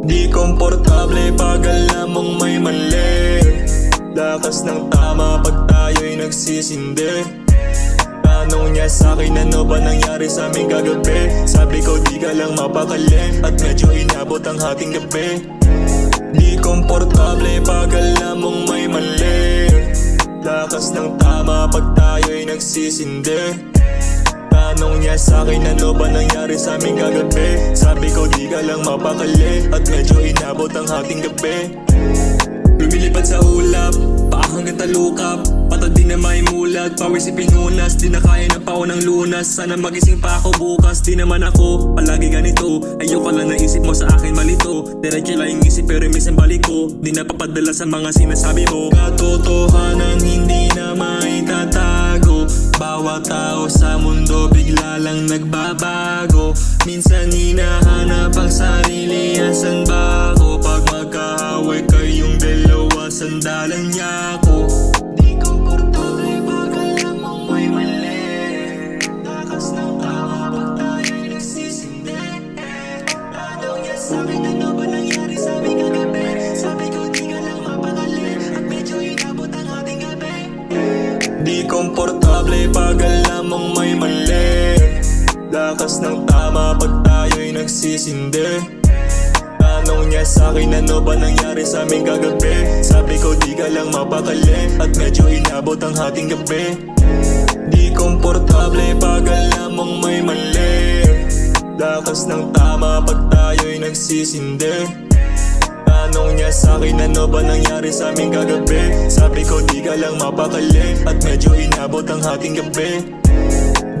Di komportable pag alam mong may mali. Lakas ng tama pag tayo'y nagsisindi. Tanong niya sa'kin ano ba nangyari sa aming kagabi. Sabi ko di ka lang mapakali at medyo inabot ang hating gabi. Di komportable pag alam mong may mali. Lakas ng tama pag tayo'y nagsisindi. Tanong niya sa'kin ano ba nangyari sa aming kagabi. Sabi ko di ka lang mapakali at medyo inabot ang hating gabi. Lumilipad sa ulap, paa hanggang talukap. Patad di na may mulat, pawis ipinunas. Di na kaya ng pao ng lunas. Sana magising pa ako bukas, di naman ako palagi ganito. Ayoko lang naisip mo sa akin malito. Diretso lang yung isip pero minsan balik ko. Di na papadala sa mga sinasabi mo. Katotohanan hindi na maitatago. Bawat tao sa mundo bigla lang nagbabago. Minsan hinahanap ang sarili, asan ba ako? Pag magkahaway kayong dalawa, sandalan niya ako. Di komportable pag alam mong may mali. Lakas ng tama pag tayo'y nagsisindi. Tanong niya sa'kin ano ba nangyari sa aming kagabi. Sabi ko di ka lang mapakali at medyo inabot ang ating gabi. Di komportable pag alam mong may mali. Lakas ng tama pag tayo'y nagsisindi. Tanong niya sa'kin ano ba nangyari sa aming kagabi. Sabi ko di ka lang mapakali at medyo inabot ang hating gabi. Di komportable pag alam mong may mali. Lakas ng tama pag tayo'y nagsisindi. Tanong niya sa'kin ano ba nangyari sa aming kagabi. Sabi ko di ka lang mapakali at medyo inabot ang hating gabi.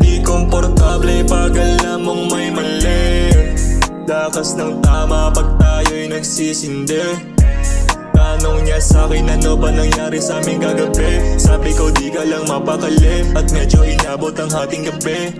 Di komportable pag alam mong may mali. Lakas ng tama pag tayo'y nagsisindi. Tanong niya sa'kin ano ba nangyari sa aming kagabi. Sabi ko di ka lang mapakali at medyo inabot ang hating gabi.